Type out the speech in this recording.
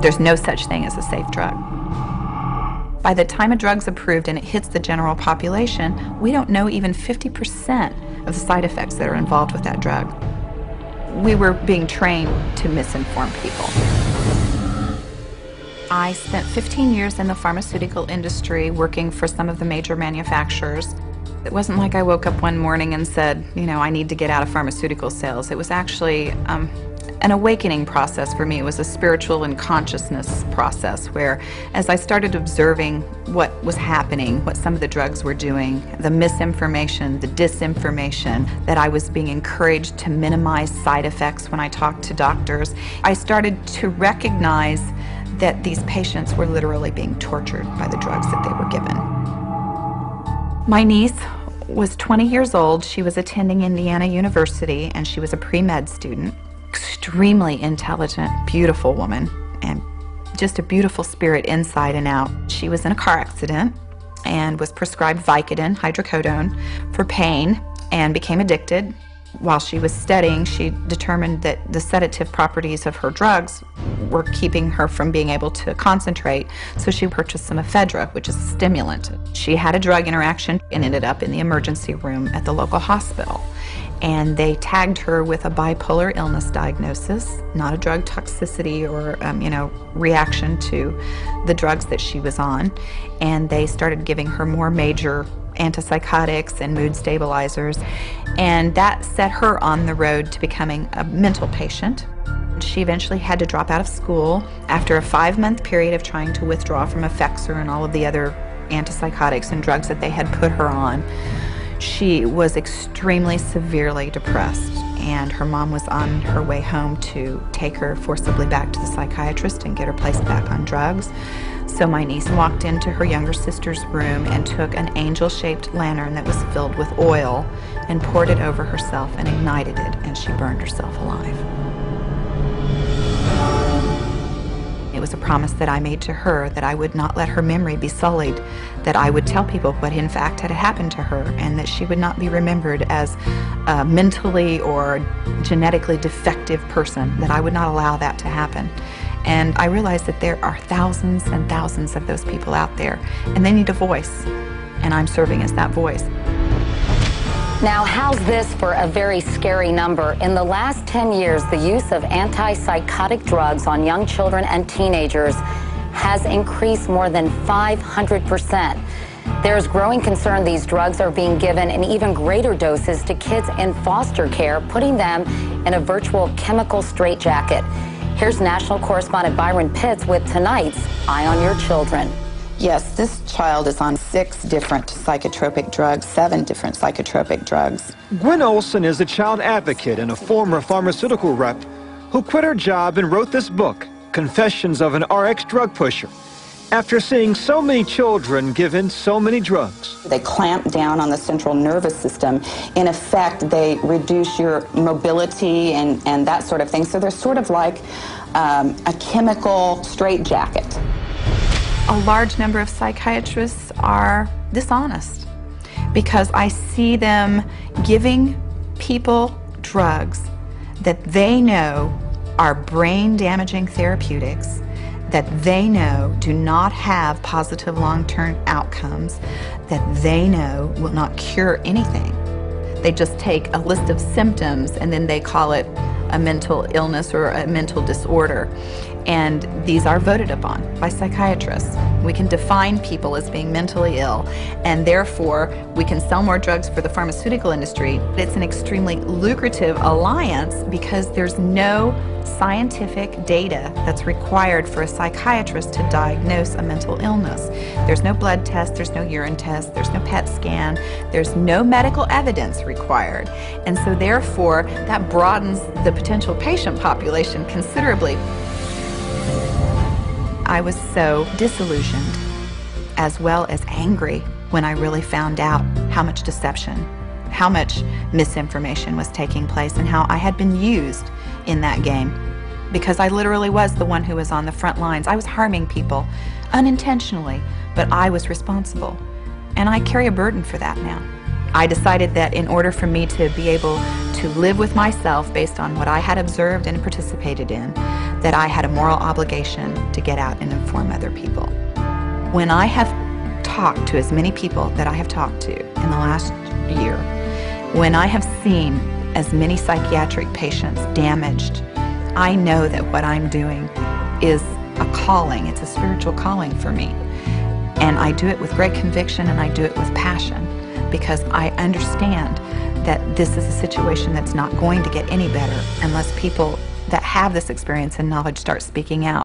There's no such thing as a safe drug. By the time a drug's approved and it hits the general population, we don't know even 50% of the side effects that are involved with that drug. We were being trained to misinform people. I spent 15 years in the pharmaceutical industry working for some of the major manufacturers. It wasn't like I woke up one morning and said, you know, I need to get out of pharmaceutical sales. It was actually an awakening process for me. It was a spiritual and consciousness process where, as I started observing what was happening, what some of the drugs were doing, the misinformation, the disinformation, that I was being encouraged to minimize side effects when I talked to doctors, I started to recognize that these patients were literally being tortured by the drugs that they were given. My niece was 20 years old. She was attending Indiana University, and she was a pre-med student. Extremely intelligent, beautiful woman, and just a beautiful spirit inside and out. She was in a car accident and was prescribed Vicodin, hydrocodone, for pain, and became addicted. While she was studying, she determined that the sedative properties of her drugs were keeping her from being able to concentrate, so she purchased some ephedra, which is a stimulant. She had a drug interaction and ended up in the emergency room at the local hospital. And they tagged her with a bipolar illness diagnosis, not a drug toxicity or reaction to the drugs that she was on. And they started giving her more major antipsychotics and mood stabilizers, and that set her on the road to becoming a mental patient. She eventually had to drop out of school after a 5-month period of trying to withdraw from Effexor and all of the other antipsychotics and drugs that they had put her on. She was extremely severely depressed, and her mom was on her way home to take her forcibly back to the psychiatrist and get her placed back on drugs. So my niece walked into her younger sister's room and took an angel-shaped lantern that was filled with oil and poured it over herself and ignited it, and she burned herself alive. It was a promise that I made to her that I would not let her memory be sullied, that I would tell people what in fact had happened to her, and that she would not be remembered as a mentally or genetically defective person, that I would not allow that to happen. And I realized that there are thousands and thousands of those people out there, and they need a voice, and I'm serving as that voice. Now, how's this for a very scary number? In the last 10 years, the use of antipsychotic drugs on young children and teenagers has increased more than 500%. There's growing concern these drugs are being given in even greater doses to kids in foster care, putting them in a virtual chemical straitjacket. Here's national correspondent Byron Pitts with tonight's Eye on Your Children. Yes, this child is on 6 different psychotropic drugs, 7 different psychotropic drugs. Gwen Olsen is a child advocate and a former pharmaceutical rep who quit her job and wrote this book, Confessions of an RX Drug Pusher, after seeing so many children given so many drugs. They clamp down on the central nervous system. In effect, they reduce your mobility and that sort of thing. So they're sort of like a chemical straitjacket. A large number of psychiatrists are dishonest because I see them giving people drugs that they know are brain-damaging therapeutics, that they know do not have positive long-term outcomes, that they know will not cure anything. They just take a list of symptoms and then they call it a mental illness or a mental disorder. And these are voted upon by psychiatrists. We can define people as being mentally ill, and therefore we can sell more drugs for the pharmaceutical industry. It's an extremely lucrative alliance because there's no scientific data that's required for a psychiatrist to diagnose a mental illness. There's no blood test, there's no urine test, there's no PET scan, there's no medical evidence required. And so therefore that broadens the potential patient population considerably. I was so disillusioned as well as angry when I really found out how much deception, how much misinformation was taking place, and how I had been used in that game. Because I literally was the one who was on the front lines. I was harming people unintentionally, but I was responsible. And I carry a burden for that now. I decided that in order for me to be able to live with myself based on what I had observed and participated in, that I had a moral obligation to get out and inform other people. When I have talked to as many people that I have talked to in the last year, when I have seen as many psychiatric patients damaged, I know that what I'm doing is a calling. It's a spiritual calling for me. And I do it with great conviction, and I do it with passion, because I understand that this is a situation that's not going to get any better unless people that have this experience and knowledge start speaking out.